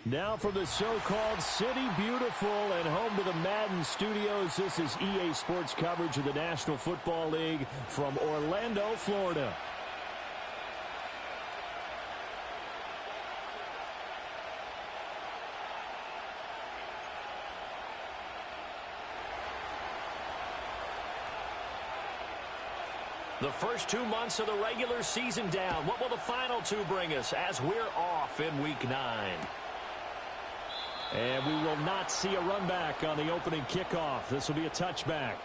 Now from the so-called City Beautiful and home to the Madden Studios, this is EA Sports coverage of the National Football League from Orlando, Florida. The first 2 months of the regular season down. What will the final two bring us as we're off in Week 9? And we will not see a run back on the opening kickoff. This will be a touchback.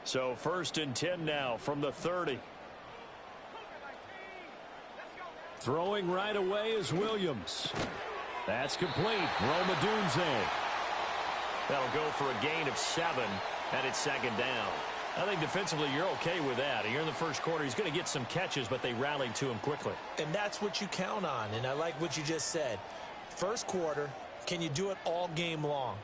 So 1st and 10 now from the 30. Throwing right away is Williams. That's complete. Roma Dunze. That'll go for a gain of 7, and it's 2nd down. I think defensively you're okay with that. Here in the first quarter, he's going to get some catches, but they rallied to him quickly. And that's what you count on, and I like what you just said. First quarter, can you do it all game long?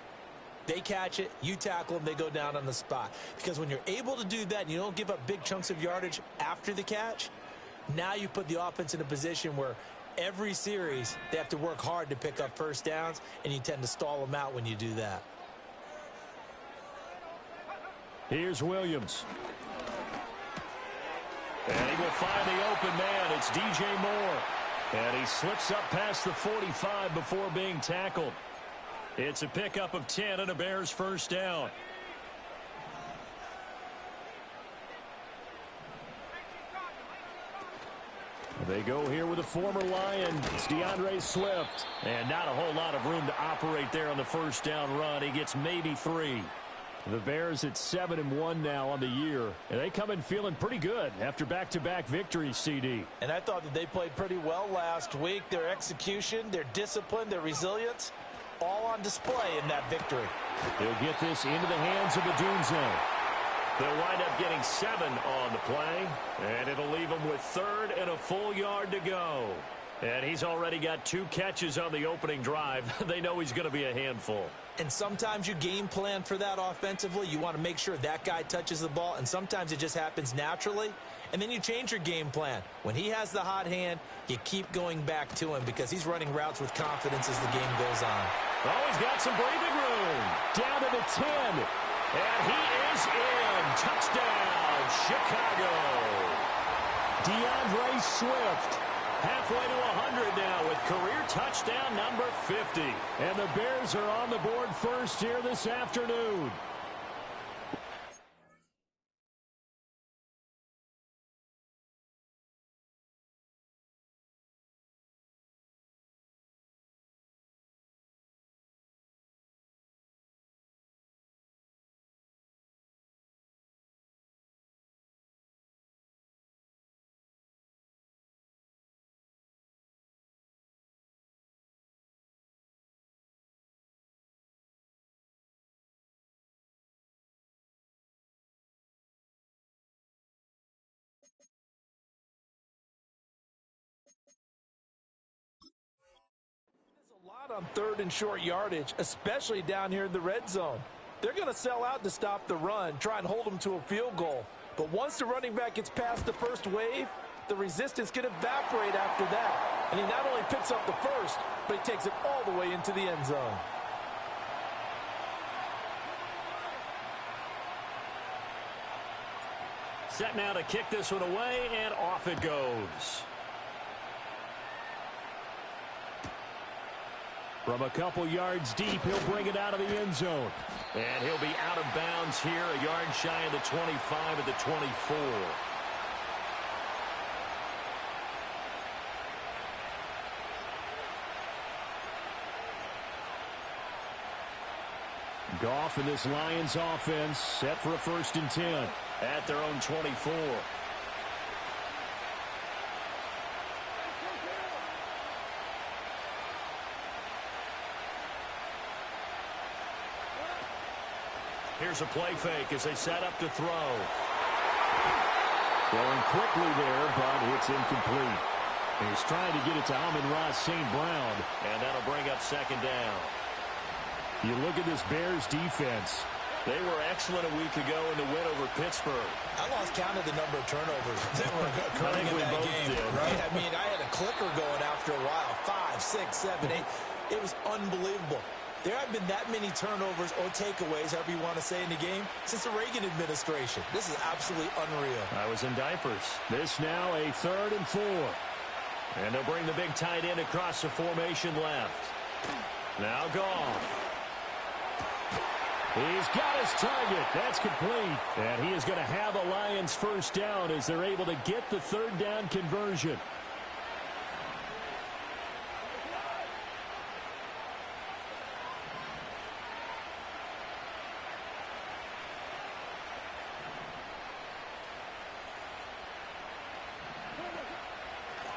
They catch it, you tackle them, they go down on the spot. Because when you're able to do that and you don't give up big chunks of yardage after the catch, now you put the offense in a position where every series they have to work hard to pick up first downs, and you tend to stall them out when you do that. Here's Williams. And he will find the open man. It's DJ Moore. And he slips up past the 45 before being tackled. It's a pickup of 10 and a Bears first down. They go here with a former Lion. It's DeAndre Swift. And not a whole lot of room to operate there on the first down run. He gets maybe 3. The Bears at 7-1 now on the year. And they come in feeling pretty good after back-to-back victories, CD. And I thought that they played pretty well last week. Their execution, their discipline, their resilience, all on display in that victory. They'll get this into the hands of Dunze. They'll wind up getting 7 on the play, and it'll leave them with 3rd and a full yard to go. And he's already got 2 catches on the opening drive. They know he's going to be a handful. And sometimes you game plan for that offensively. You want to make sure that guy touches the ball, and sometimes it just happens naturally. And then you change your game plan. When he has the hot hand, you keep going back to him because he's running routes with confidence as the game goes on. Oh, he's got some breathing room. Down to the 10. And he is in. Touchdown, Chicago. DeAndre Swift. Halfway to 100 now with career touchdown number 50. And the Bears are on the board first here this afternoon. On 3rd and short yardage, especially down here in the red zone. They're going to sell out to stop the run, try and hold them to a field goal. But once the running back gets past the first wave, the resistance can evaporate after that. And he not only picks up the first, but he takes it all the way into the end zone. Set now to kick this one away, and off it goes. From a couple yards deep, he'll bring it out of the end zone. And he'll be out of bounds here, a yard shy of the 25 at the 24. Goff and this Lions offense set for a 1st and 10 at their own 24. Here's a play fake as they set up to throw. Throwing quickly there, but it's incomplete. He's trying to get it to Amon-Ra St. Brown, and that'll bring up second down. You look at this Bears defense. They were excellent a week ago in the win over Pittsburgh. I lost count of the number of turnovers that were occurring in that game. Did. Right? I mean, I had a clicker going after a while. 5, 6, 7, 8. It was unbelievable. There have been that many turnovers or takeaways, however you want to say, in the game since the Reagan administration. This is absolutely unreal. I was in diapers. This now a 3rd and 4. And they'll bring the big tight end across the formation left. Now Goff. He's got his target. That's complete. And he is going to have a Lions first down as they're able to get the 3rd down conversion.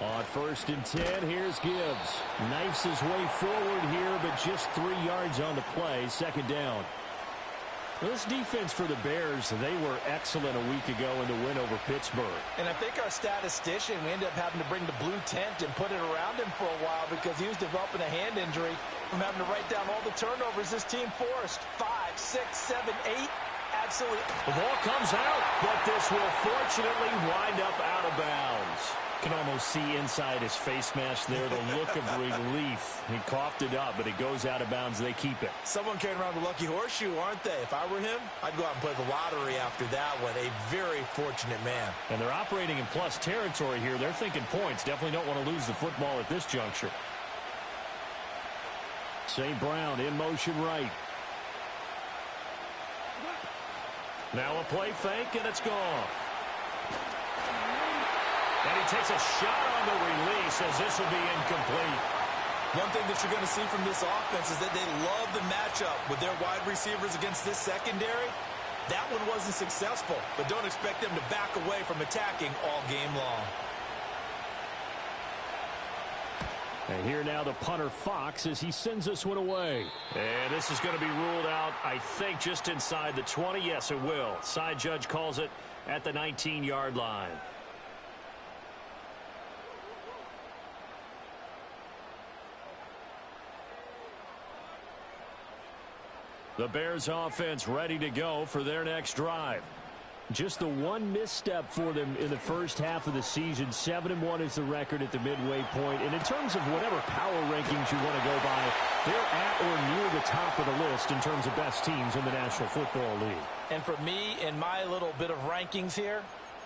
On 1st and 10, here's Gibbs. Knifes his way forward here, but just 3 yards on the play. 2nd down. This defense for the Bears, they were excellent a week ago in the win over Pittsburgh. And I think our statistician, we ended up having to bring the blue tent and put it around him for a while because he was developing a hand injury from having to write down all the turnovers this team forced. 5, 6, 7, 8. Absolutely. The ball comes out, but this will fortunately wind up out of bounds. Can almost see inside his face mask there the look of relief. He coughed it up, but it goes out of bounds. They keep it. Someone carrying around the lucky horseshoe, aren't they? If I were him, I'd go out and play the lottery after that one. A very fortunate man. And they're operating in plus territory here. They're thinking points. Definitely don't want to lose the football at this juncture. St. Brown in motion right. Now a play fake, and it's gone. And he takes a shot on the release as this will be incomplete. One thing that you're going to see from this offense is that they love the matchup with their wide receivers against this secondary. That one wasn't successful, but don't expect them to back away from attacking all game long. And here now the punter Fox as he sends this one away. And this is going to be ruled out, I think, just inside the 20. Yes, it will. Side judge calls it at the 19-yard line. The Bears offense ready to go for their next drive. Just the one misstep for them in the first half of the season. 7-1 is the record at the midway point. And in terms of whatever power rankings you want to go by, they're at or near the top of the list in terms of best teams in the National Football League. And for me, in my little bit of rankings here,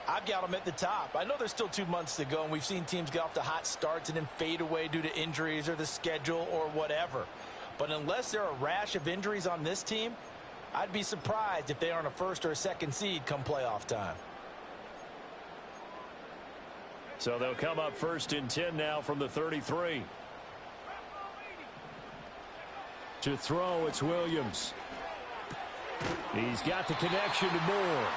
I've got them at the top. I know there's still 2 months to go, and we've seen teams get off to hot starts and then fade away due to injuries or the schedule or whatever. But unless there are a rash of injuries on this team, I'd be surprised if they aren't a 1st or a 2nd seed come playoff time. So they'll come up 1st and 10 now from the 33. To throw, it's Williams. He's got the connection to Moore.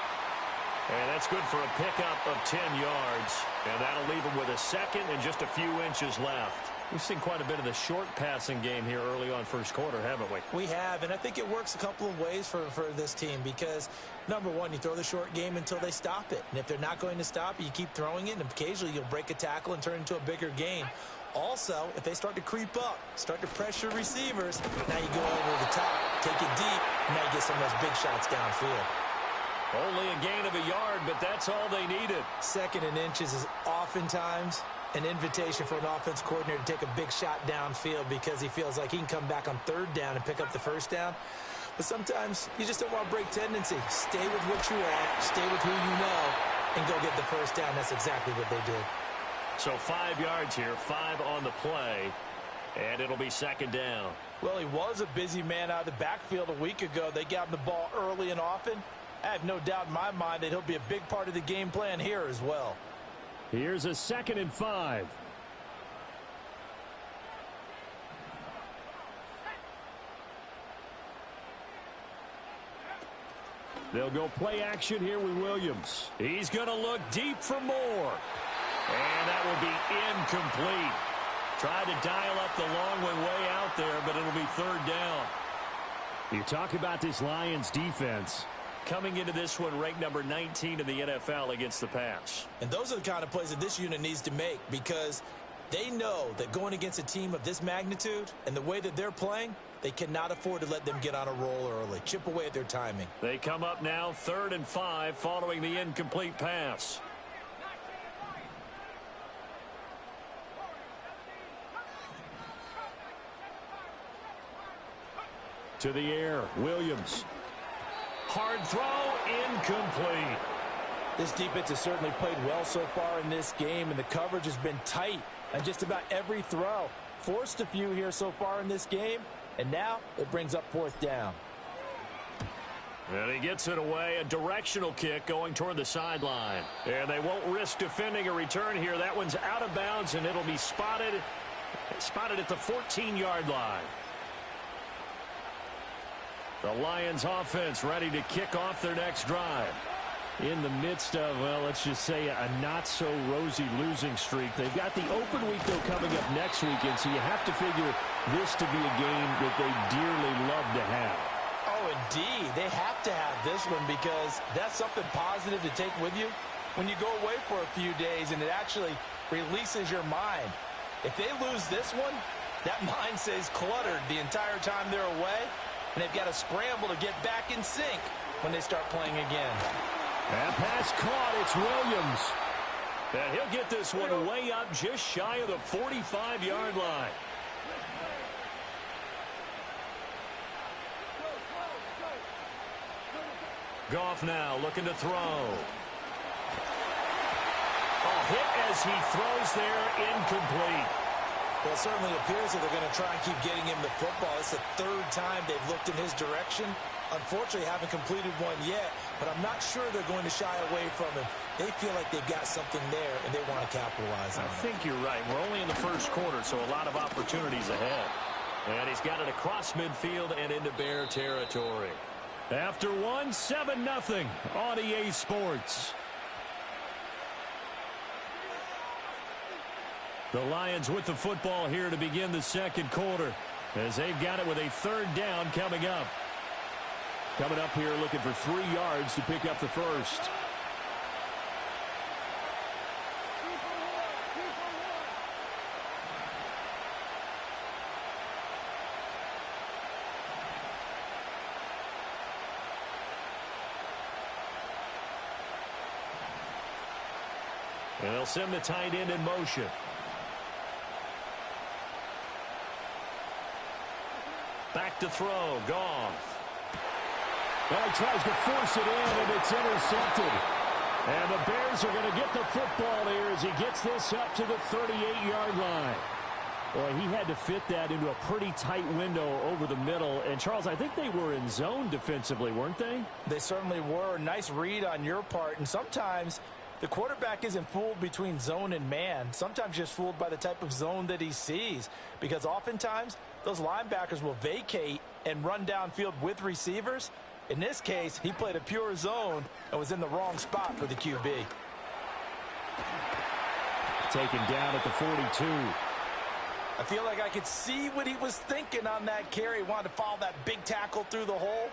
And that's good for a pickup of 10 yards. And that'll leave him with a 2nd and just a few inches left. We've seen quite a bit of the short passing game here early on first quarter, haven't we? We have, and I think it works a couple of ways for this team because, number one, you throw the short game until they stop it. And if they're not going to stop it, you keep throwing it, and occasionally you'll break a tackle and turn it into a bigger gain. Also, if they start to creep up, start to pressure receivers, now you go over the top, take it deep, and now you get some of those big shots downfield. Only a gain of a yard, but that's all they needed. 2nd and inches is oftentimes an invitation for an offense coordinator to take a big shot downfield because he feels like he can come back on 3rd down and pick up the 1st down. But sometimes you just don't want to break tendency. Stay with what you are, stay with who you know, and go get the 1st down. That's exactly what they did. So 5 yards here, 5 on the play, and it'll be 2nd down. Well, he was a busy man out of the backfield a week ago. They got him the ball early and often. I have no doubt in my mind that he'll be a big part of the game plan here as well. Here's a 2nd and 5. They'll go play action here with Williams. He's going to look deep for Moore. And that will be incomplete. Tried to dial up the long way out there, but it'll be 3rd down. You talk about this Lions defense. coming into this one ranked number 19 in the NFL against the pass. And those are the kind of plays that this unit needs to make, because they know that going against a team of this magnitude and the way that they're playing, they cannot afford to let them get on a roll early. Chip away at their timing. They come up now 3rd and 5 following the incomplete pass. To the air, Williams. Hard throw, incomplete. This defense has certainly played well so far in this game, and the coverage has been tight on just about every throw. Forced a few here so far in this game, and now it brings up 4th down. And he gets it away, a directional kick going toward the sideline. And they won't risk defending a return here. That one's out of bounds, and it'll be spotted at the 14-yard line. The Lions offense ready to kick off their next drive. In the midst of, well, let's just say a not-so-rosy losing streak. They've got the open week, though, coming up next weekend, so you have to figure this to be a game that they dearly love to have. Oh, indeed. They have to have this one, because that's something positive to take with you when you go away for a few days, and it actually releases your mind. If they lose this one, that mind stays cluttered the entire time they're away, and they've got to scramble to get back in sync when they start playing again. And pass caught. It's Williams. And he'll get this one way up just shy of the 45-yard line. Goff now looking to throw. A hit as he throws there, incomplete. Well, it certainly appears that they're going to try and keep getting him the football. It's the 3rd time they've looked in his direction. Unfortunately, haven't completed one yet, but I'm not sure they're going to shy away from him. They feel like they've got something there, and they want to capitalize on it. I think you're right. We're only in the first quarter, so a lot of opportunities ahead. And he's got it across midfield and into Bear territory. After one, 7-0 on EA Sports. The Lions with the football here to begin the second quarter, as they've got it with a 3rd down coming up. Coming up here looking for 3 yards to pick up the first. And they'll send the tight end in motion. Back to throw, Goff. Well, he tries to force it in, and it's intercepted. And the Bears are going to get the football here as he gets this up to the 38-yard line. Boy, he had to fit that into a pretty tight window over the middle. And, Charles, I think they were in zone defensively, weren't they? They certainly were. Nice read on your part. And sometimes the quarterback isn't fooled between zone and man. Sometimes just fooled by the type of zone that he sees. Because oftentimes, those linebackers will vacate and run downfield with receivers. In this case, he played a pure zone and was in the wrong spot for the QB. Taken down at the 42. I feel like I could see what he was thinking on that carry. He wanted to follow that big tackle through the hole.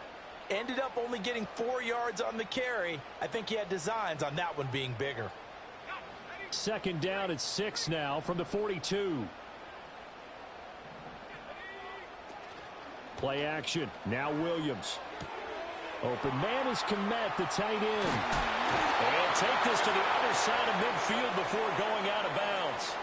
Ended up only getting 4 yards on the carry. I think he had designs on that one being bigger. 2nd down at 6 now from the 42. Play action. Now Williams. Open man is Kmet, the tight end. And take this to the other side of midfield before going out of bounds.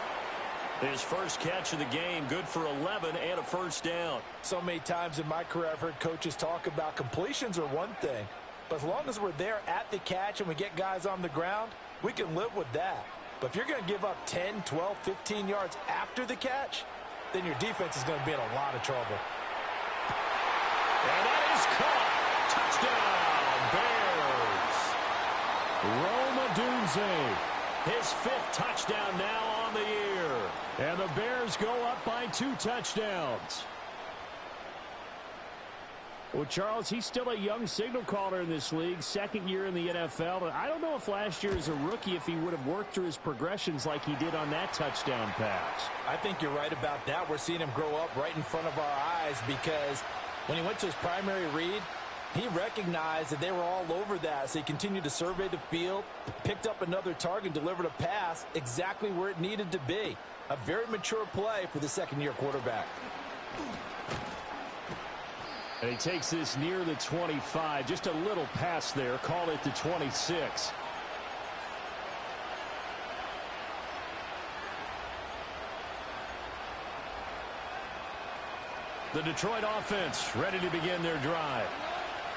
His first catch of the game, good for 11 and a 1st down. So many times in my career I've heard coaches talk about completions are one thing. But as long as we're there at the catch and we get guys on the ground, we can live with that. But if you're going to give up 10, 12, 15 yards after the catch, then your defense is going to be in a lot of trouble. And that is caught. Touchdown, Bears. Rome Odunze, his 5th touchdown now on the year. And the Bears go up by 2 touchdowns. Well, Charles, he's still a young signal caller in this league, 2nd year in the NFL. But I don't know if last year as a rookie, if he would have worked through his progressions like he did on that touchdown pass. I think you're right about that. We're seeing him grow up right in front of our eyes, because when he went to his primary read, He recognized that they were all over that, so he continued to survey the field, picked up another target, delivered a pass exactly where it needed to be. A very mature play for the second-year quarterback. And he takes this near the 25. Just a little pass there. Call it the 26. The Detroit offense ready to begin their drive.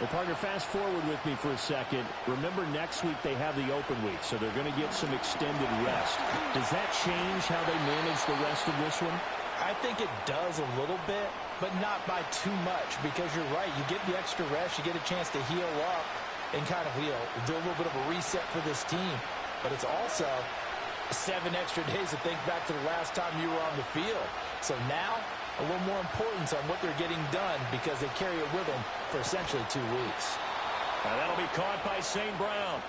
Well, partner, fast forward with me for a second. Remember, next week they have the open week, so they're going to get some extended rest. Does that change how they manage the rest of this one? I think it does a little bit, but not by too much, because you're right. You get the extra rest, you get a chance to heal up and kind of, do a little bit of a reset for this team. But it's also 7 extra days to think back to the last time you were on the field. So now, a little more importance on what they're getting done because they carry it with them for essentially 2 weeks. Now that'll be caught by St. Brown.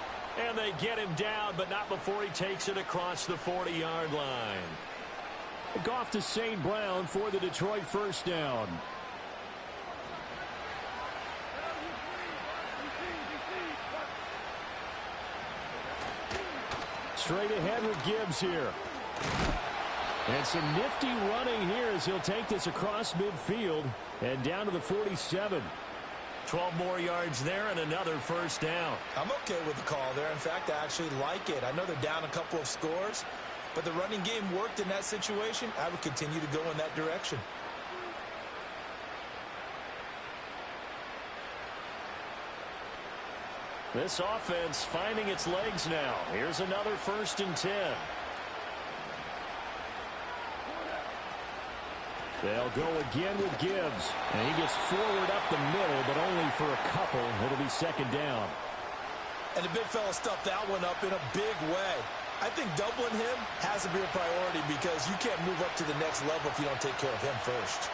And they get him down, but not before he takes it across the 40-yard line. Off to St. Brown for the Detroit first down. Straight ahead with Gibbs here. And some nifty running here as he'll take this across midfield and down to the 47. 12 more yards there and another first down. I'm okay with the call there. In fact, I actually like it. I know they're down a couple of scores, but the running game worked in that situation. I would continue to go in that direction. This offense finding its legs now. Here's another 1st and 10. They'll go again with Gibbs. And he gets forward up the middle, but only for a couple. It'll be 2nd down. And the big fella stuffed that one up in a big way. I think doubling him has to be a priority because you can't move up to the next level if you don't take care of him first.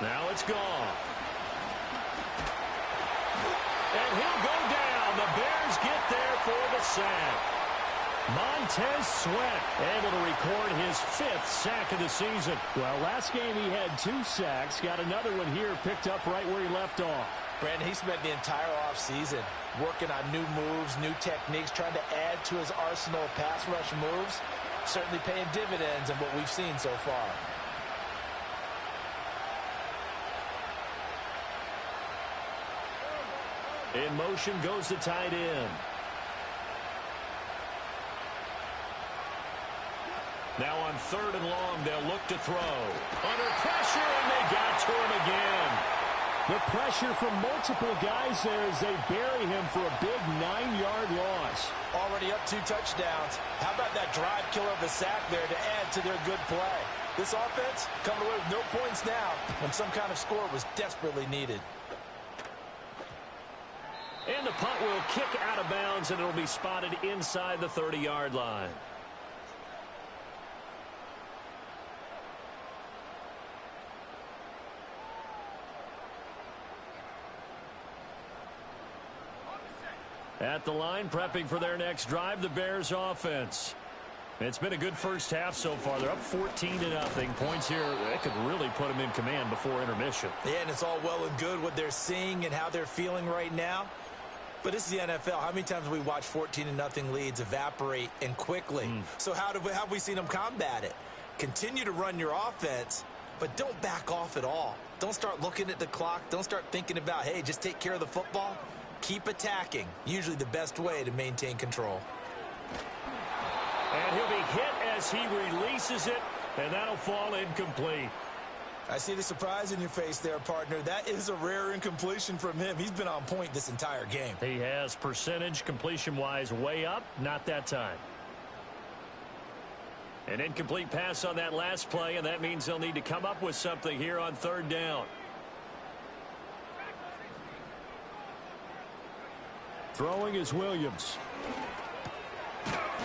Now it's gone. And he'll go down. The Bears get there for the sack. Montez Sweat able to record his 5th sack of the season. Well, last game he had 2 sacks. Got another one here picked up right where he left off. Brandon, he spent the entire offseason working on new moves, new techniques, trying to add to his arsenal of pass rush moves. Certainly paying dividends in what we've seen so far. In motion goes the tight end. Now on 3rd and long, they'll look to throw. Under pressure, and they got to him again. The pressure from multiple guys there as they bury him for a big 9-yard loss. Already up 2 touchdowns. How about that drive killer of a sack there to add to their good play? This offense coming away with no points now when some kind of score was desperately needed. And the punt will kick out of bounds, and it'll be spotted inside the 30-yard line. At the line, prepping for their next drive, the Bears offense. It's been a good first half so far. They're up 14-0. Points here, that could really put them in command before intermission. Yeah, and it's all well and good what they're seeing and how they're feeling right now. But this is the NFL. How many times have we watched 14-0 leads evaporate and quickly? So how have we seen them combat it? Continue to run your offense, but don't back off at all. Don't start looking at the clock. Don't start thinking about, hey, just take care of the football. Keep attacking. Usually the best way to maintain control. And he'll be hit as he releases it, and that'll fall incomplete. I see the surprise in your face there, partner. That is a rare incompletion from him. He's been on point this entire game. He has percentage completion-wise way up, not that time. An incomplete pass on that last play, and that means they'll need to come up with something here on 3rd down. Throwing is Williams.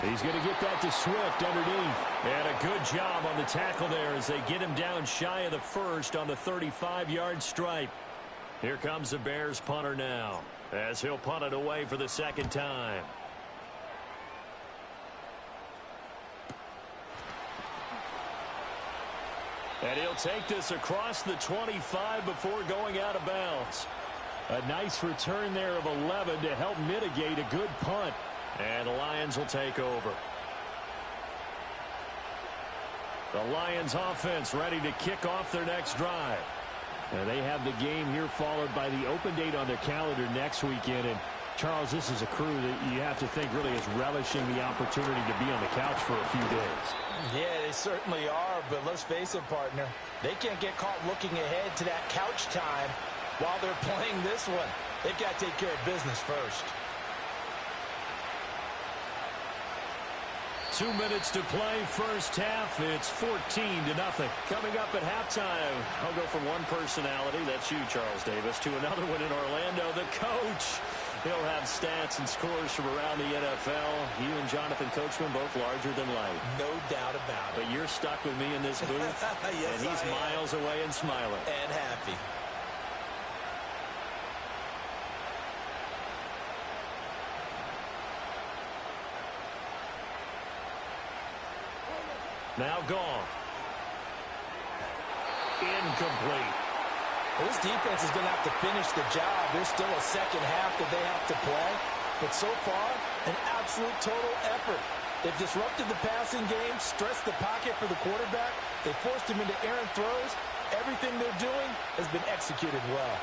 He's going to get that to Swift underneath. And a good job on the tackle there as they get him down shy of the 1st on the 35-yard stripe. Here comes the Bears punter now as he'll punt it away for the 2nd time. And he'll take this across the 25 before going out of bounds. A nice return there of 11 to help mitigate a good punt. And the Lions will take over. The Lions offense ready to kick off their next drive. And they have the game here followed by the open date on their calendar next weekend. And Charles, this is a crew that you have to think really is relishing the opportunity to be on the couch for a few days. Yeah, they certainly are, but let's face it, partner. They can't get caught looking ahead to that couch time while they're playing this one. They've got to take care of business first. 2 minutes to play, first half. It's 14-0. Coming up at halftime, I'll go from one personality, that's you, Charles Davis, to another one in Orlando, the coach. He'll have stats and scores from around the NFL. You and Jonathan Coachman both larger than life. No doubt about it. But you're stuck with me in this booth, yes, and he's miles away and smiling. And happy. Now gone. Incomplete. Well, this defense is going to have to finish the job. There's still a second half that they have to play. But so far, an absolute total effort. They've disrupted the passing game, stressed the pocket for the quarterback. They forced him into errant throws. Everything they're doing has been executed well.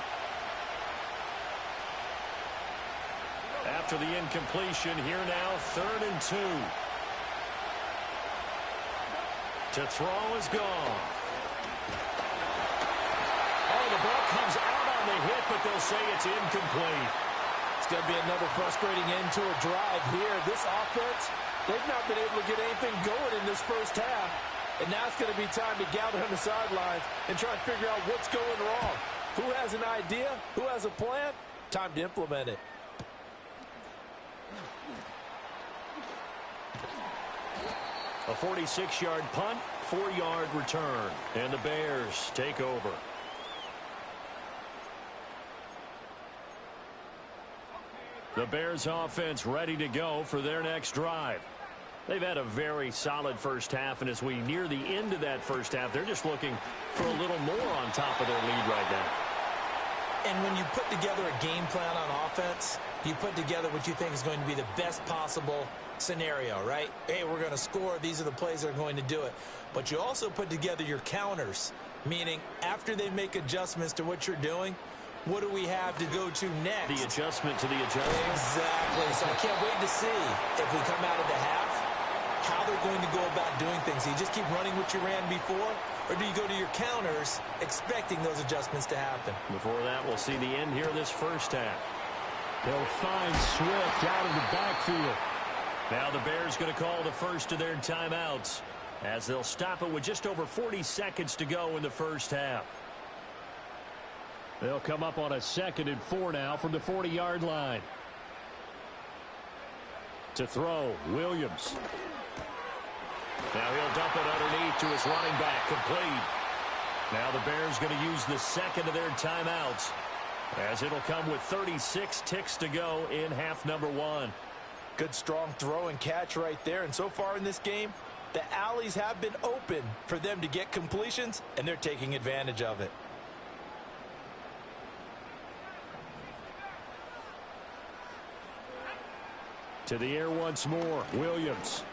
After the incompletion, here now, 3rd and 2. To throw is gone. Oh, the ball comes out on the hit, but they'll say it's incomplete. It's going to be another frustrating end to a drive here. This offense, they've not been able to get anything going in this first half. And now it's going to be time to gather on the sidelines and try and figure out what's going wrong. Who has an idea? Who has a plan? Time to implement it. A 46-yard punt, 4-yard return. And the Bears take over. The Bears offense ready to go for their next drive. They've had a very solid first half, and as we near the end of that first half, they're just looking for a little more on top of their lead right now. And when you put together a game plan on offense, you put together what you think is going to be the best possible scenario, right? Hey, we're going to score. These are the plays that are going to do it. But you also put together your counters, meaning after they make adjustments to what you're doing, what do we have to go to next? The adjustment to the adjustment. Exactly. So I can't wait to see if we come out of the half, how they're going to go about doing things. Do you just keep running what you ran before, or do you go to your counters expecting those adjustments to happen? Before that, we'll see the end here of this first half. They'll find Swift out of the backfield. Now the Bears going to call the first of their timeouts as they'll stop it with just over 40 seconds to go in the first half. They'll come up on a 2nd and 4 now from the 40-yard line. To throw, Williams. Now he'll dump it underneath to his running back, complete. Now the Bears going to use the second of their timeouts as it'll come with 36 ticks to go in half number 1. Good strong throw and catch right there. And so far in this game, the alleys have been open for them to get completions, and they're taking advantage of it. To the air once more, Williams.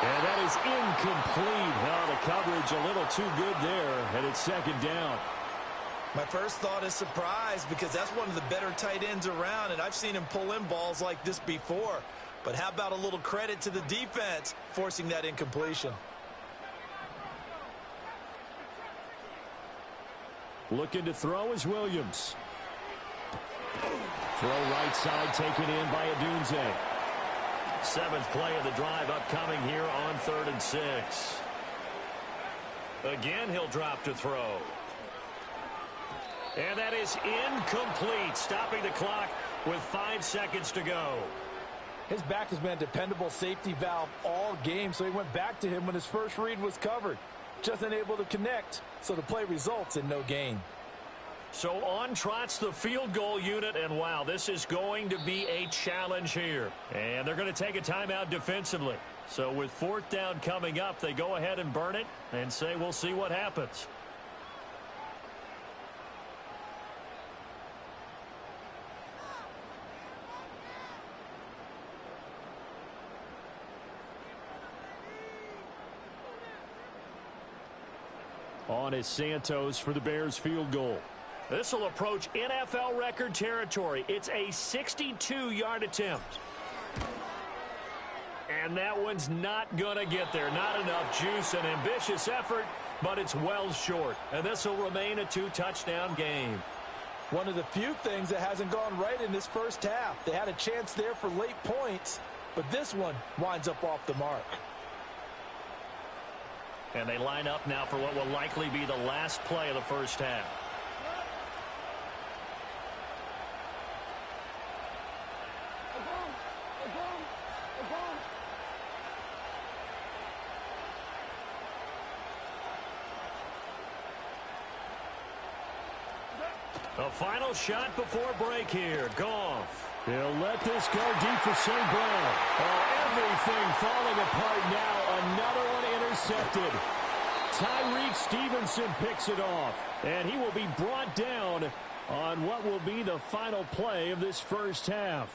And that is incomplete. Now the coverage a little too good there, and it's 2nd down. My first thought is surprise, because that's one of the better tight ends around, and I've seen him pull in balls like this before. But how about a little credit to the defense forcing that incompletion? Looking to throw is Williams. Throw right side taken in by Adunze. 7th play of the drive upcoming here on 3rd and 6. Again, he'll drop to throw. And that is incomplete, stopping the clock with 5 seconds to go. His back has been a dependable safety valve all game, so he went back to him when his first read was covered. Just unable to connect, so the play results in no gain. So on trots the field goal unit, and wow, this is going to be a challenge here. And they're going to take a timeout defensively. So with fourth down coming up, they go ahead and burn it and say we'll see what happens. On is Santos for the Bears field goal. This will approach NFL record territory. It's a 62-yard attempt. And that one's not going to get there. Not enough juice. An ambitious effort, but it's well short. And this will remain a 2-touchdown game. One of the few things that hasn't gone right in this first half. They had a chance there for late points, but this one winds up off the mark. And they line up now for what will likely be the last play of the first half. The final shot before break here. Goff. He'll let this go deep for St. Brown. Oh, everything falling apart now. Another one intercepted. Tyreek Stevenson picks it off. And he will be brought down on what will be the final play of this first half.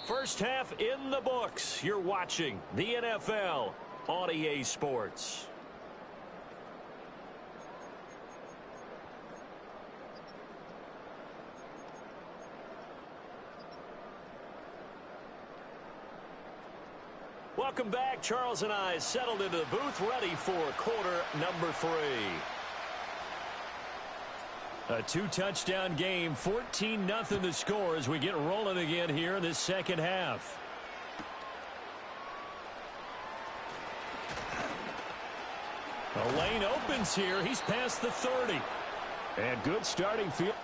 First half in the books. You're watching the NFL on EA Sports. Welcome back. Charles and I settled into the booth, ready for quarter number 3. A 2-touchdown game, 14-0 the score as we get rolling again here in this second half. The lane opens here. He's past the 30. And good starting field.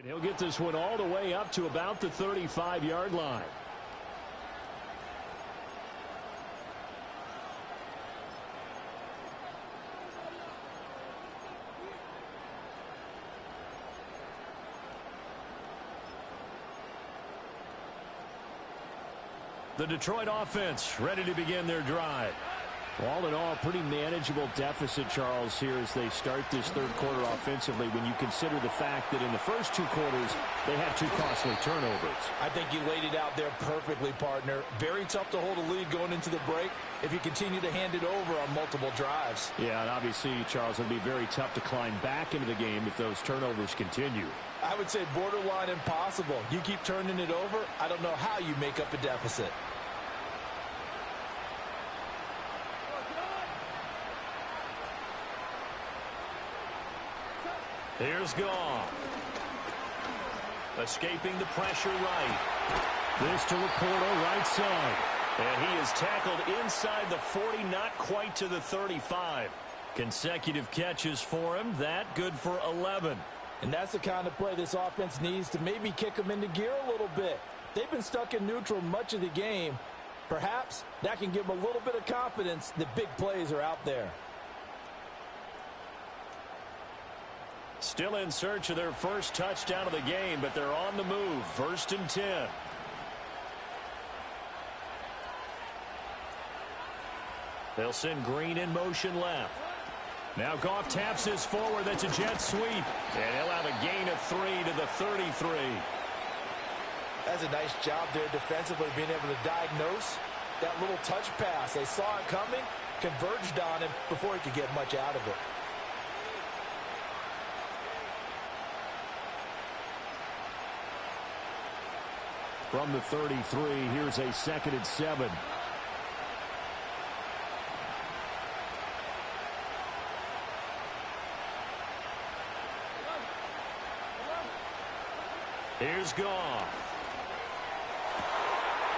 He'll get this one all the way up to about the 35-yard line. The Detroit offense ready to begin their drive. All in all, pretty manageable deficit, Charles, here as they start this third quarter offensively when you consider the fact that in the first 2 quarters, they had 2 costly turnovers. I think you laid it out there perfectly, partner. Very tough to hold a lead going into the break if you continue to hand it over on multiple drives. Yeah, and obviously, Charles, it'll be very tough to climb back into the game if those turnovers continue. I would say borderline impossible. You keep turning it over, I don't know how you make up a deficit. Here's Goff. Escaping the pressure right. This to Laporta, right side. And he is tackled inside the 40, not quite to the 35. Consecutive catches for him. That good for 11. And that's the kind of play this offense needs to maybe kick them into gear a little bit. They've been stuck in neutral much of the game. Perhaps that can give them a little bit of confidence that big plays are out there. Still in search of their first touchdown of the game, but they're on the move. 1st and 10. They'll send Green in motion left. Now Goff taps this forward. That's a jet sweep. And he'll have a gain of 3 to the 33. That's a nice job there defensively, being able to diagnose that little touch pass. They saw it coming, converged on him before he could get much out of it. From the 33, here's a 2nd and 7. Here's Goff.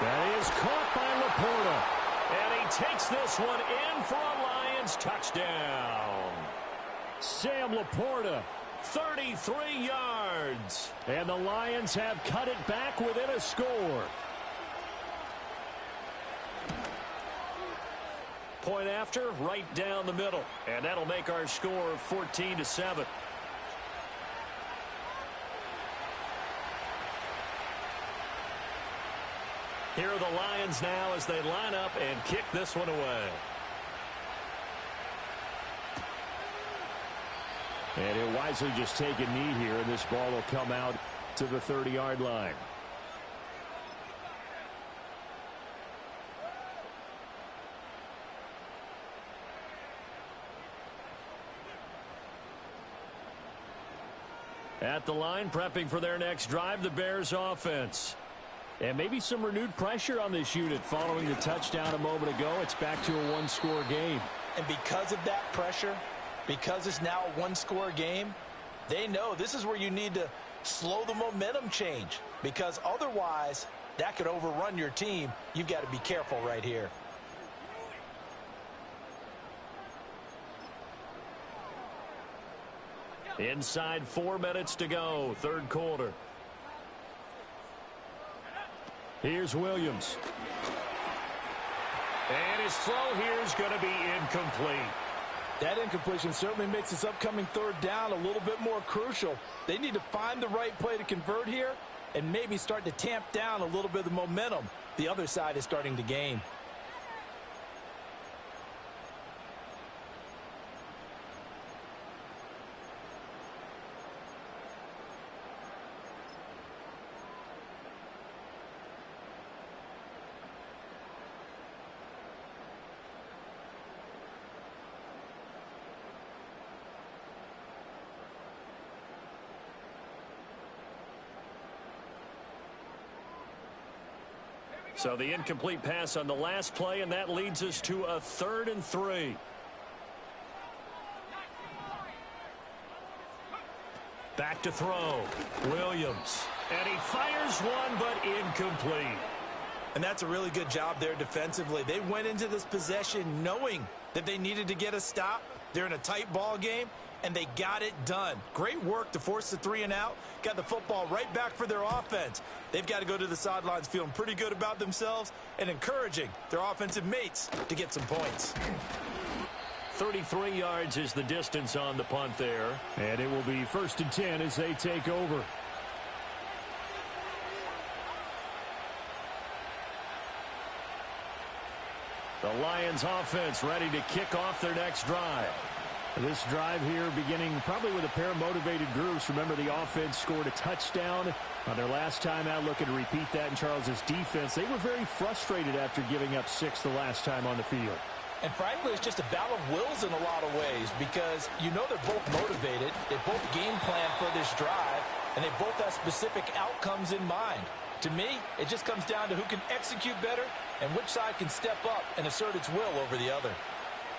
That is caught by Laporta. And he takes this one in for a Lions touchdown. Sam Laporta, 33 yards. And the Lions have cut it back within a score. Point after, right down the middle. And that'll make our score 14-7. Here are the Lions now as they line up and kick this one away. And he'll wisely just take a knee here, and this ball will come out to the 30-yard line. At the line, prepping for their next drive, the Bears offense. And maybe some renewed pressure on this unit following the touchdown a moment ago. It's back to a one-score game. And because of that pressure, because it's now a one-score game, they know this is where you need to slow the momentum change, because otherwise that could overrun your team. You've got to be careful right here. Inside 4 minutes to go, third quarter. Here's Williams. And his throw here is going to be incomplete. That incompletion certainly makes this upcoming third down a little bit more crucial. They need to find the right play to convert here and maybe start to tamp down a little bit of the momentum the other side is starting to gain. So the incomplete pass on the last play, and that leads us to a 3rd and 3. Back to throw. Williams. And he fires one, but incomplete. And that's a really good job there defensively. They went into this possession knowing that they needed to get a stop. They're in a tight ball game, and they got it done. Great work to force the 3 and out. Got the football right back for their offense. They've got to go to the sidelines feeling pretty good about themselves and encouraging their offensive mates to get some points. 33 yards is the distance on the punt there. And it will be 1st and 10 as they take over. The Lions offense ready to kick off their next drive. This drive here beginning probably with a pair of motivated groups. Remember, the offense scored a touchdown on their last time out, looking to repeat that in Charles's defense. They were very frustrated after giving up 6 the last time on the field. And frankly, it's just a battle of wills in a lot of ways, because you know they're both motivated. They both game plan for this drive, and they both have specific outcomes in mind. To me, it just comes down to who can execute better and which side can step up and assert its will over the other.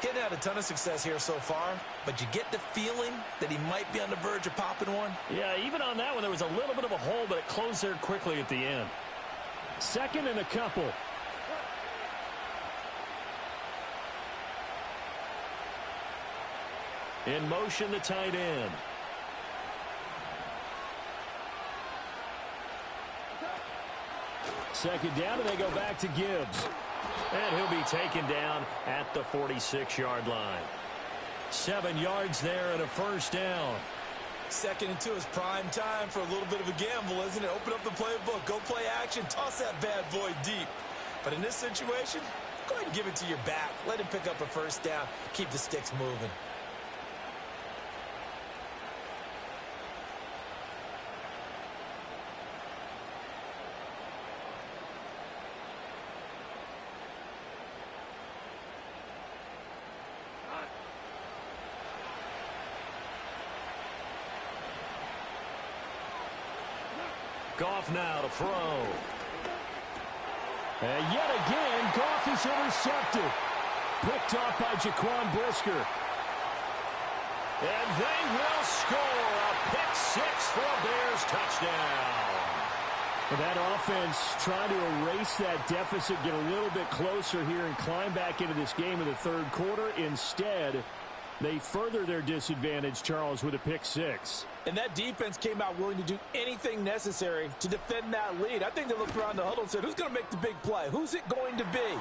He hadn't had a ton of success here so far, but you get the feeling that he might be on the verge of popping one. Yeah, even on that one, there was a little bit of a hole, but it closed there quickly at the end. 2nd and a couple. In motion, the tight end. Second down, and they go back to Gibbs. And he'll be taken down at the 46-yard line. 7 yards there and a 1st down. 2nd and 2 is prime time for a little bit of a gamble, isn't it? Open up the playbook, go play action, toss that bad boy deep. But in this situation, go ahead and give it to your back. Let him pick up a 1st down. Keep the sticks moving. Goff now to throw. And yet again, Goff is intercepted. Picked off by Jaquan Brisker. And they will score a pick 6 for a Bears touchdown. Well, that offense trying to erase that deficit, get a little bit closer here and climb back into this game in the third quarter. Instead, they further their disadvantage, Charles, with a pick six. And that defense came out willing to do anything necessary to defend that lead. I think they looked around the huddle and said, who's going to make the big play? Who's it going to be?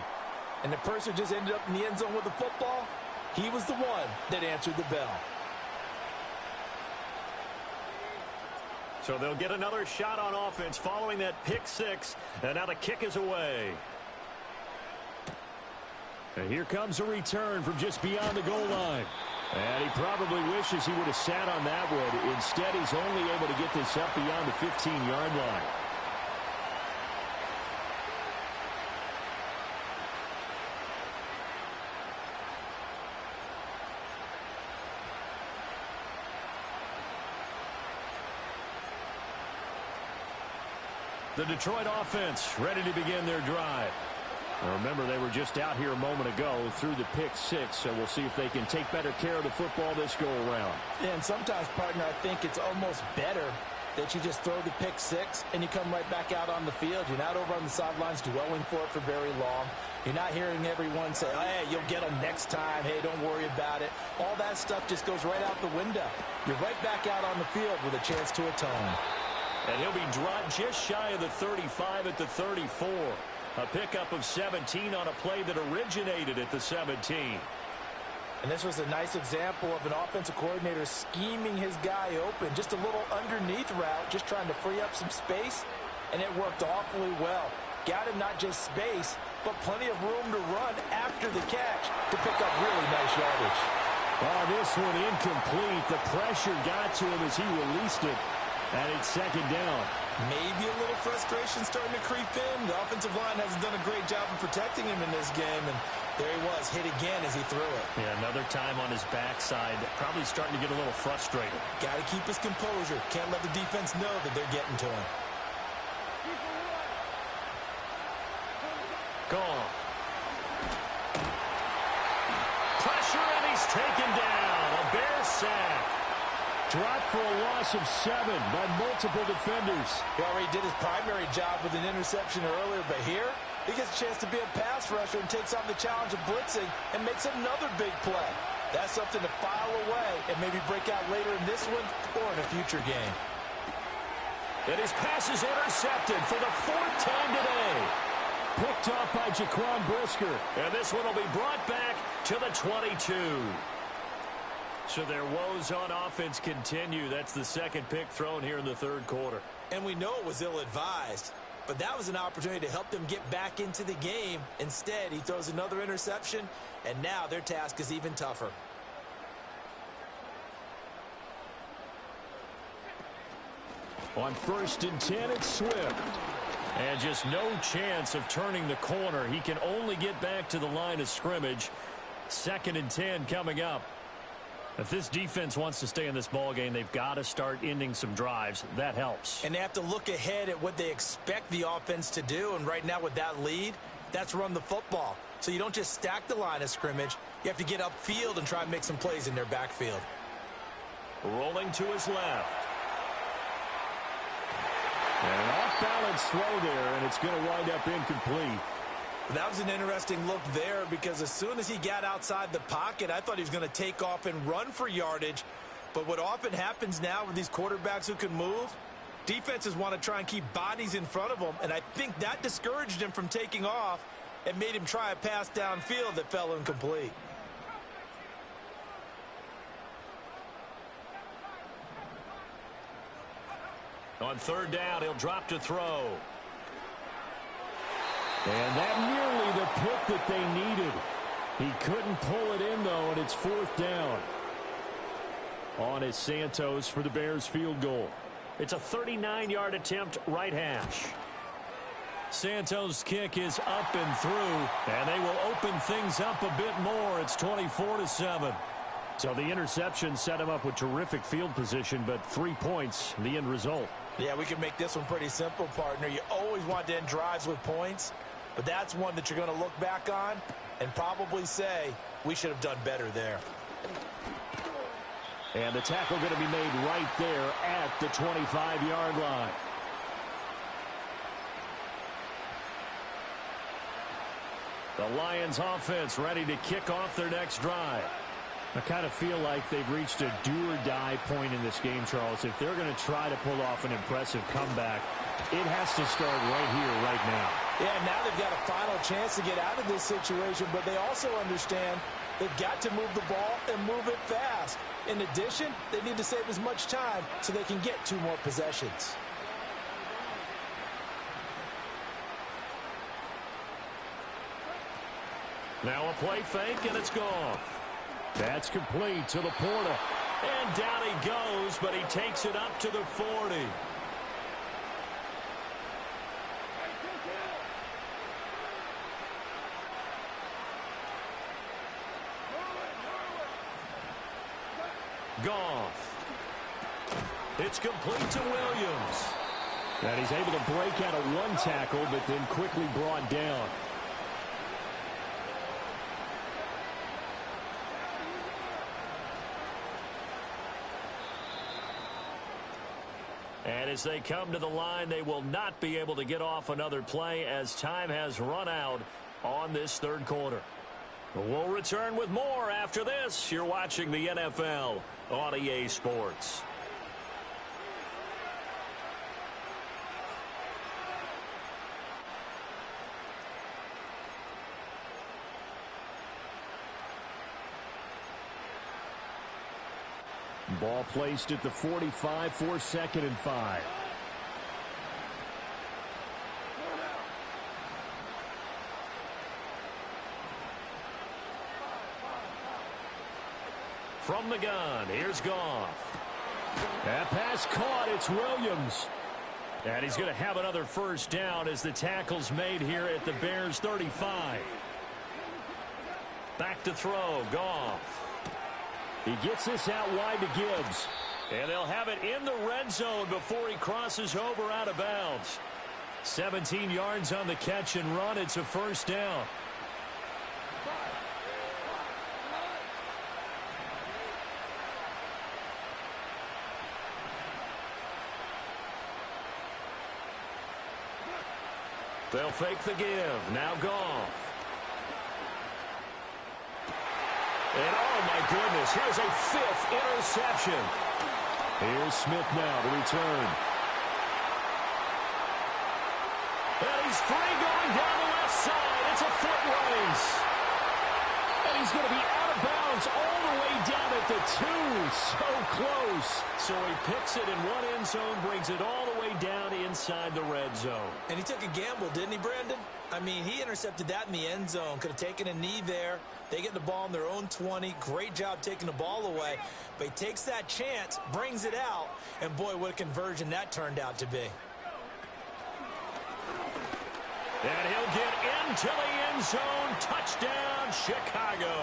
And the person who just ended up in the end zone with the football, he was the one that answered the bell. So they'll get another shot on offense following that pick six. And now the kick is away. And here comes a return from just beyond the goal line. And he probably wishes he would have sat on that one. Instead, he's only able to get this up beyond the 15-yard line. The Detroit offense ready to begin their drive. Now remember, they were just out here a moment ago through the pick six, so we'll see if they can take better care of the football this go-around. And sometimes, partner, I think it's almost better that you just throw the pick six and you come right back out on the field. You're not over on the sidelines dwelling for it for very long. You're not hearing everyone say, hey, you'll get them next time. Hey, don't worry about it. All that stuff just goes right out the window. You're right back out on the field with a chance to atone. And he'll be dropped just shy of the 35 at the 34. A pickup of 17 on a play that originated at the 17. And this was a nice example of an offensive coordinator scheming his guy open. Just a little underneath route, just trying to free up some space, and it worked awfully well. Got him not just space, but plenty of room to run after the catch to pick up really nice yardage. Oh, this one incomplete. The pressure got to him as he released it. And it's second down. Maybe a little frustration starting to creep in. The offensive line hasn't done a great job of protecting him in this game. And there he was, hit again as he threw it. Yeah, another time on his backside. Probably starting to get a little frustrated. Got to keep his composure. Can't let the defense know that they're getting to him. Gone. Pressure, and he's taken down. A Bear sack. Dropped for a loss of 7 by multiple defenders. He already did his primary job with an interception earlier, but here he gets a chance to be a pass rusher and takes on the challenge of blitzing and makes another big play. That's something to file away and maybe break out later in this one or in a future game. And his pass is intercepted for the 4th time today. Picked off by Jaquan Brisker. And this one will be brought back to the 22. So their woes on offense continue. That's the second pick thrown here in the third quarter. And we know it was ill-advised, but that was an opportunity to help them get back into the game. Instead, he throws another interception, and now their task is even tougher. On 1st and 10, it's Swift. And just no chance of turning the corner. He can only get back to the line of scrimmage. 2nd and 10 coming up. If this defense wants to stay in this ballgame, they've got to start ending some drives. That helps. And they have to look ahead at what they expect the offense to do. And right now with that lead, that's run the football. So you don't just stack the line of scrimmage. You have to get upfield and try and make some plays in their backfield. Rolling to his left. And an off-balance throw there, and it's going to wind up incomplete. That was an interesting look there because as soon as he got outside the pocket, I thought he was going to take off and run for yardage. But what often happens now with these quarterbacks who can move, defenses want to try and keep bodies in front of them, and I think that discouraged him from taking off and made him try a pass downfield that fell incomplete. On 3rd down, he'll drop to throw. And that nearly the pick that they needed. He couldn't pull it in, though, and it's 4th down. On is Santos for the Bears field goal. It's a 39-yard attempt, right hash. Santos' kick is up and through, and they will open things up a bit more. It's 24-7. So the interception set him up with terrific field position, but 3 points, the end result. Yeah, we can make this one pretty simple, partner. You always want to end drives with points, but that's one that you're going to look back on and probably say, we should have done better there. And the tackle going to be made right there at the 25-yard line. The Lions offense ready to kick off their next drive. I kind of feel like they've reached a do-or-die point in this game, Charles. If they're going to try to pull off an impressive comeback, it has to start right here, right now. Yeah, now they've got a final chance to get out of this situation, but they also understand they've got to move the ball and move it fast. In addition, they need to save as much time so they can get 2 more possessions. Now a play fake, and it's gone. That's complete to Laporta. And down he goes, but he takes it up to the 40. Goff. It's complete to Williams. And he's able to break out of 1 tackle, but then quickly brought down. And as they come to the line, they will not be able to get off another play as time has run out on this 3rd quarter. We'll return with more after this. You're watching the NFL on EA Sports. Ball placed at the 45 for 2nd and 5. From the gun, here's Goff. That pass caught. It's Williams. And he's going to have another 1st down as the tackle's made here at the Bears' 35. Back to throw, Goff. He gets this out wide to Gibbs. And they'll have it in the red zone before he crosses over out of bounds. 17 yards on the catch and run. It's a 1st down. They'll fake the give. Now Goff. And oh my goodness, here's a 5th interception. Here's Smith now to return. And he's free going down the left side. It's a foot race. And he's going to be out of bounds all the way down at the 2. So close. So he picks it in one end zone, brings it all the way down inside the red zone. And he took a gamble, didn't he, Brandon? I mean, he intercepted that in the end zone. Could have taken a knee there. They get the ball in their own 20. Great job taking the ball away. But he takes that chance, brings it out, and boy, what a conversion that turned out to be. And he'll get into the end zone. Touchdown, Chicago.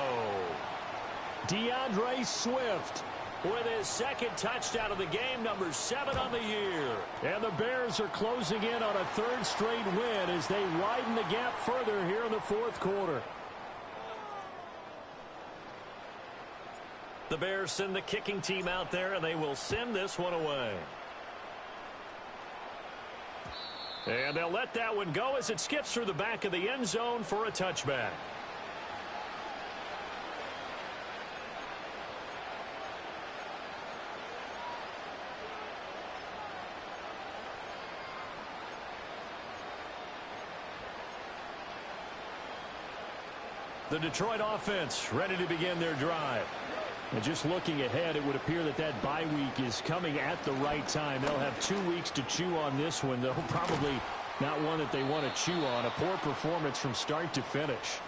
DeAndre Swift with his 2nd touchdown of the game, number 7 on the year. And the Bears are closing in on a 3rd straight win as they widen the gap further here in the 4th quarter. The Bears send the kicking team out there, and they will send this one away. And they'll let that one go as it skips through the back of the end zone for a touchback. The Detroit offense ready to begin their drive. And just looking ahead, it would appear that that bye week is coming at the right time. They'll have 2 weeks to chew on this one, though probably not one that they want to chew on. A poor performance from start to finish.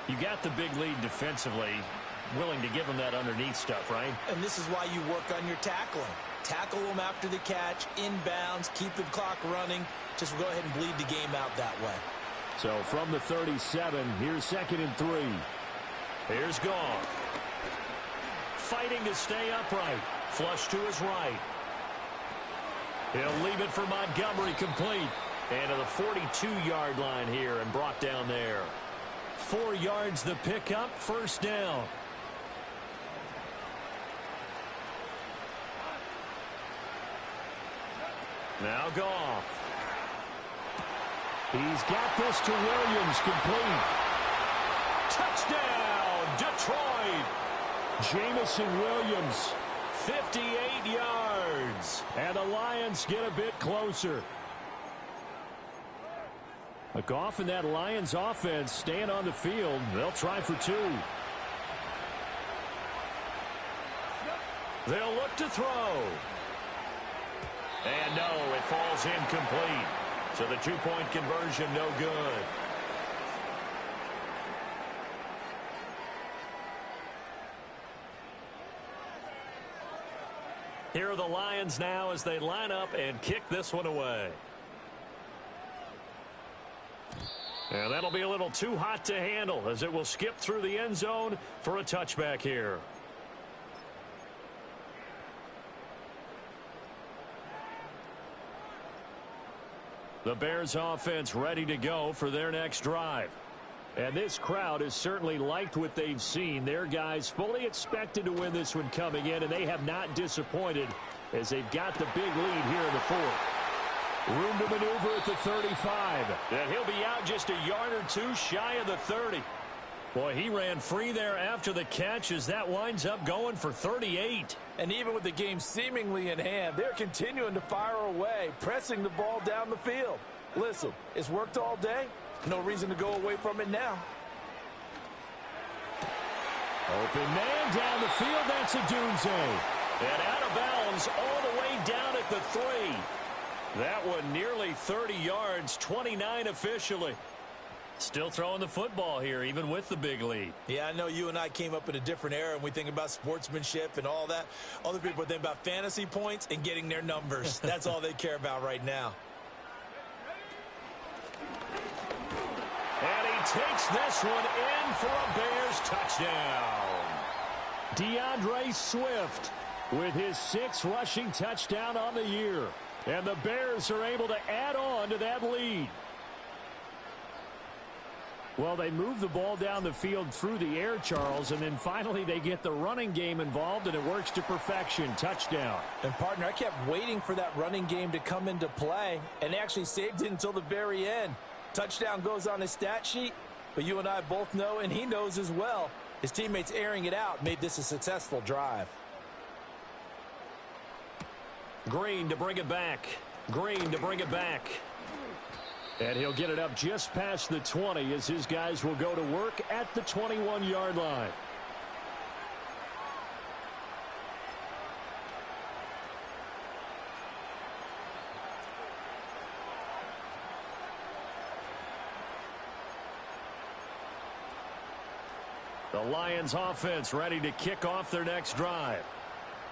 You got the big lead defensively, willing to give them that underneath stuff, right? And this is why you work on your tackling. Tackle them after the catch, inbounds, keep the clock running. Just go ahead and bleed the game out that way. So from the 37, here's 2nd and 3. Here's Goff. Fighting to stay upright. Flush to his right. He'll leave it for Montgomery, complete. And to the 42-yard line here and brought down there. 4 yards the pickup, 1st down. Now Goff. He's got this to Williams, complete. Touchdown, Detroit. Jamison Williams, 58 yards. And the Lions get a bit closer. Goff and that Lions offense staying on the field. They'll try for 2. They'll look to throw. And no, it falls incomplete. So the 2-point conversion no good. Here are the Lions now as they line up and kick this one away. And that'll be a little too hot to handle as it will skip through the end zone for a touchback here. The Bears offense ready to go for their next drive. And this crowd has certainly liked what they've seen. Their guys fully expected to win this one coming in, and they have not disappointed as they've got the big lead here in the 4th. Room to maneuver at the 35. And he'll be out just a yard or 2 shy of the 30. Boy, he ran free there after the catch as that winds up going for 38. And even with the game seemingly in hand, they're continuing to fire away, pressing the ball down the field. Listen, it's worked all day. No reason to go away from it now. Open man down the field. That's Odunze. And out of bounds all the way down at the 3. That one nearly 30 yards, 29 officially. Still throwing the football here, even with the big lead. Yeah, I know you and I came up in a different era, and we think about sportsmanship and all that. Other people think about fantasy points and getting their numbers. That's all they care about right now. And he takes this one in for a Bears touchdown. DeAndre Swift with his 6th rushing touchdown on the year. And the Bears are able to add on to that lead. Well, they move the ball down the field through the air, Charles, and then finally they get the running game involved, and it works to perfection. Touchdown. And, partner, I kept waiting for that running game to come into play, and they actually saved it until the very end. Touchdown goes on his stat sheet, but you and I both know, and he knows as well, his teammates airing it out made this a successful drive. Green to bring it back. Green to bring it back. And he'll get it up just past the 20 as his guys will go to work at the 21-yard line. The Lions offense ready to kick off their next drive.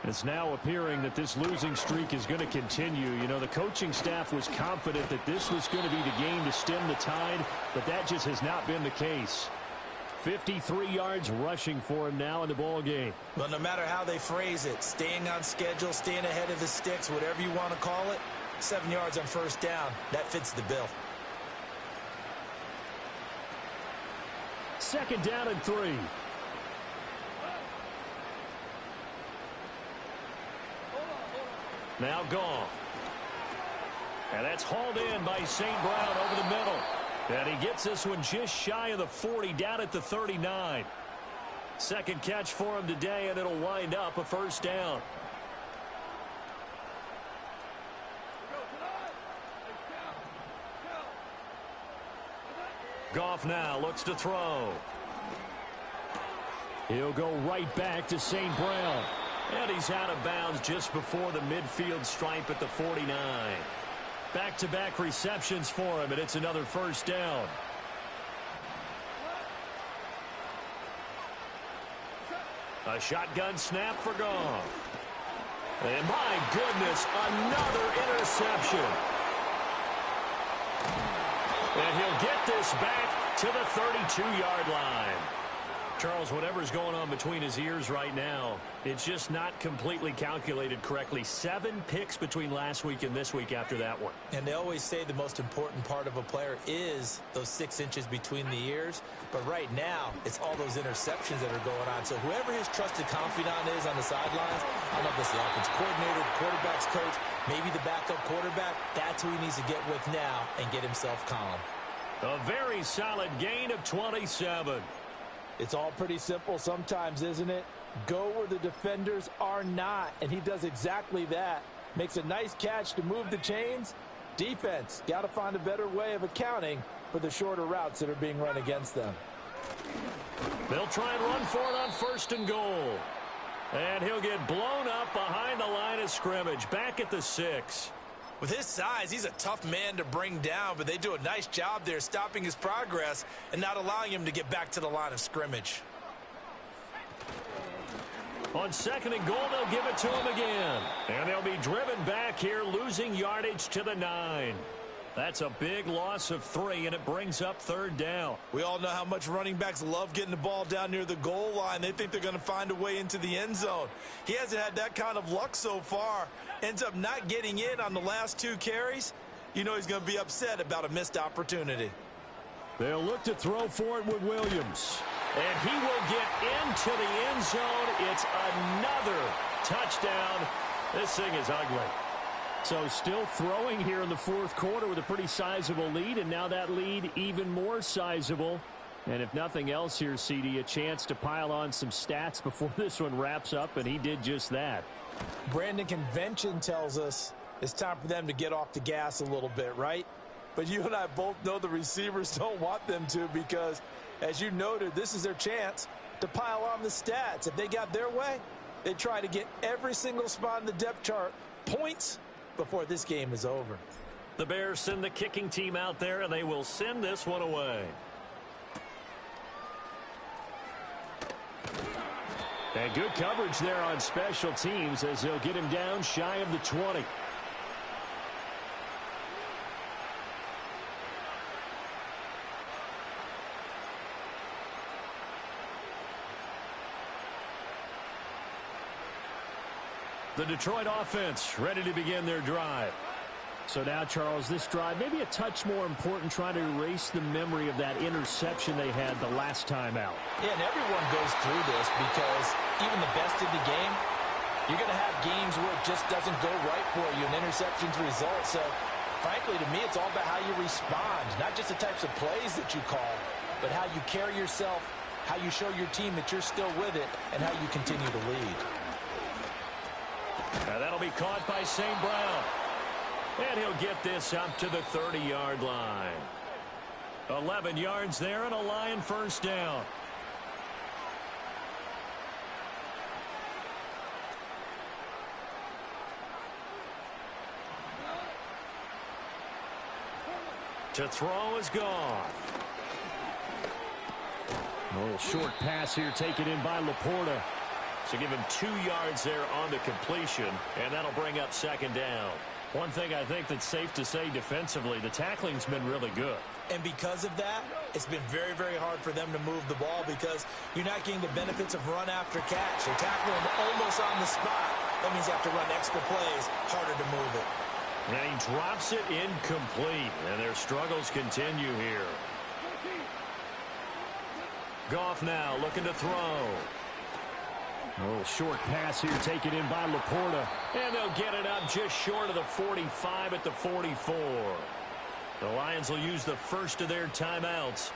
It's now appearing that this losing streak is going to continue. You know, the coaching staff was confident that this was going to be the game to stem the tide, but that just has not been the case. 53 yards rushing for him now in the ball game. Well, no matter how they phrase it, staying on schedule, staying ahead of the sticks, whatever you want to call it, 7 yards on first down, that fits the bill. 2nd down and 3. Now Goff. And that's hauled in by St. Brown over the middle. And he gets this one just shy of the 40, down at the 39. 2nd catch for him today, and it'll wind up a first down. Goff now looks to throw. He'll go right back to St. Brown. And he's out of bounds just before the midfield stripe at the 49. Back-to-back receptions for him, and it's another first down. A shotgun snap for Goff. And my goodness, another interception. And he'll get this back to the 32-yard line. Charles, whatever's going on between his ears right now, it's just not completely calculated correctly. 7 picks between last week and this week after that one. And they always say the most important part of a player is those 6 inches between the ears. But right now, it's all those interceptions that are going on. So whoever his trusted confidant is on the sidelines, I don't know if it's the offense coordinator, the quarterback's coach, maybe the backup quarterback, that's who he needs to get with now and get himself calm. A very solid gain of 27. It's all pretty simple sometimes, isn't it? Go where the defenders are not, and he does exactly that. Makes a nice catch to move the chains. Defense, got to find a better way of accounting for the shorter routes that are being run against them. They'll try and run for it on 1st and goal. And he'll get blown up behind the line of scrimmage, back at the 6. With his size, he's a tough man to bring down, but they do a nice job there stopping his progress and not allowing him to get back to the line of scrimmage. On 2nd and goal, they'll give it to him again. And they'll be driven back here, losing yardage to the 9. That's a big loss of 3, and it brings up 3rd down. We all know how much running backs love getting the ball down near the goal line. They think they're going to find a way into the end zone. He hasn't had that kind of luck so far. Ends up not getting in on the last 2 carries. You know he's going to be upset about a missed opportunity. They'll look to throw for it with Williams. And he will get into the end zone. It's another touchdown. This thing is ugly. So still throwing here in the 4th quarter with a pretty sizable lead, and now that lead even more sizable. And if nothing else here, CD, a chance to pile on some stats before this one wraps up, and he did just that. Brandon, convention tells us it's time for them to get off the gas a little bit, right? But you and I both know the receivers don't want them to because, as you noted, this is their chance to pile on the stats. If they got their way, they try to get every single spot in the depth chart points before this game is over. The Bears send the kicking team out there, and they will send this one away. And good coverage there on special teams as they'll get him down shy of the 20. The Detroit offense ready to begin their drive. So now, Charles, this drive maybe a touch more important, trying to erase the memory of that interception they had the last time out. Yeah, and everyone goes through this because even the best in the game, you're going to have games where it just doesn't go right for you, and interceptions result. So, frankly, to me, it's all about how you respond, not just the types of plays that you call, but how you carry yourself, how you show your team that you're still with it, and how you continue to lead. Now that'll be caught by St. Brown. And he'll get this up to the 30-yard line. 11 yards there and a Lion 1st down. To throw is Goff. A little short pass here taken in by Laporta. So give him 2 yards there on the completion, and that'll bring up 2nd down. One thing I think that's safe to say defensively, the tackling's been really good. And because of that, it's been very, very hard for them to move the ball because you're not getting the benefits of run after catch. You're tackling them almost on the spot. That means you have to run extra plays, harder to move it. And he drops it incomplete, and their struggles continue here. Goff now looking to throw. A little short pass here taken in by Laporta. And they'll get it up just short of the 45 at the 44. The Lions will use the first of their timeouts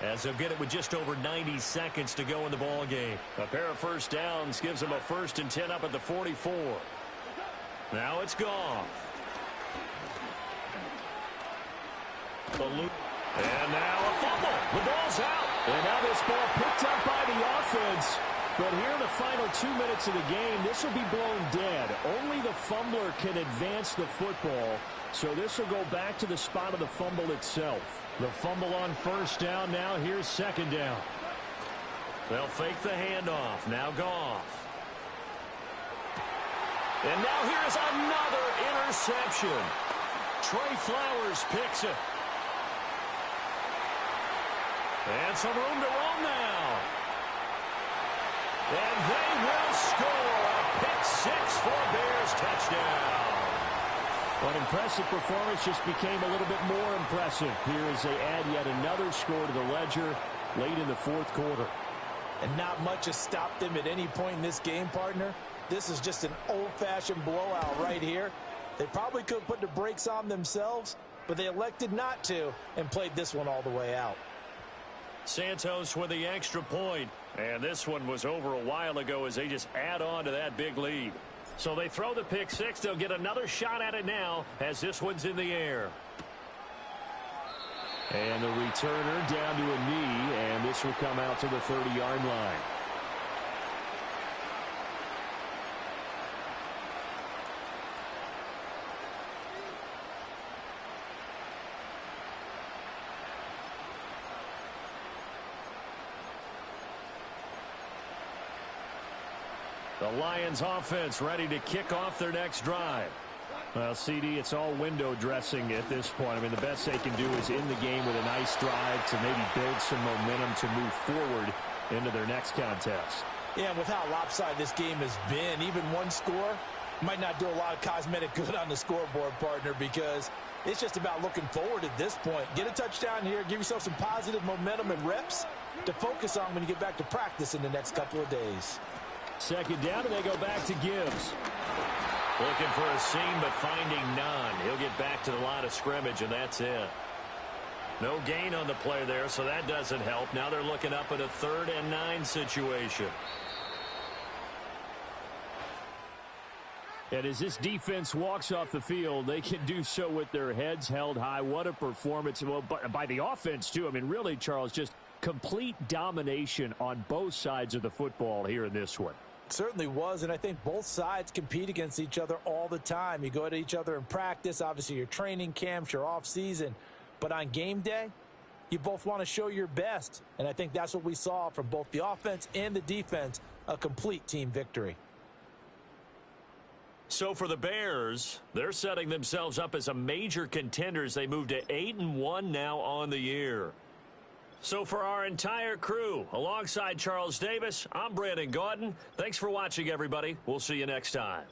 as they'll get it with just over 90 seconds to go in the ball game. A pair of 1st downs gives them a 1st and 10 up at the 44. Now it's Goff. And now a fumble. The ball's out. And now this ball picked up by the offense. But here in the final 2 minutes of the game, this will be blown dead. Only the fumbler can advance the football. So this will go back to the spot of the fumble itself. The fumble on 1st down. Now here's 2nd down. They'll fake the handoff. Now Goff. And now here's another interception. Trey Flowers picks it. And some room to roam now. And they will score a pick six for Bears touchdown. An impressive performance just became a little bit more impressive here as they add yet another score to the ledger late in the fourth quarter. And not much has stopped them at any point in this game, partner. This is just an old-fashioned blowout right here. They probably could have put the brakes on themselves, but they elected not to and played this one all the way out. Santos with the extra point. And this one was over a while ago as they just add on to that big lead. So they throw the pick six. They'll get another shot at it now as this one's in the air. And the returner down to a knee, and this will come out to the 30-yard line. The Lions offense ready to kick off their next drive. Well, CD, it's all window dressing at this point. I mean, the best they can do is in the game with a nice drive to maybe build some momentum to move forward into their next contest. Yeah, with how lopsided this game has been, even one score might not do a lot of cosmetic good on the scoreboard, partner, because it's just about looking forward at this point. Get a touchdown here, give yourself some positive momentum and reps to focus on when you get back to practice in the next couple of days. Second down, and they go back to Gibbs. Looking for a seam, but finding none. He'll get back to the line of scrimmage, and that's it. No gain on the play there, so that doesn't help. Now they're looking up at a 3rd and 9 situation. And as this defense walks off the field, they can do so with their heads held high. What a performance. Well, by the offense, too. I mean, really, Charles, just complete domination on both sides of the football here in this one. Certainly was, and I think both sides compete against each other all the time. You go at each other in practice, obviously your training camps, your off season, but on game day, you both want to show your best, and I think that's what we saw from both the offense and the defense, a complete team victory. So for the Bears, they're setting themselves up as a major contender as they move to 8-1 now on the year. So for our entire crew, alongside Charles Davis, I'm Brandon Gaudin. Thanks for watching, everybody. We'll see you next time.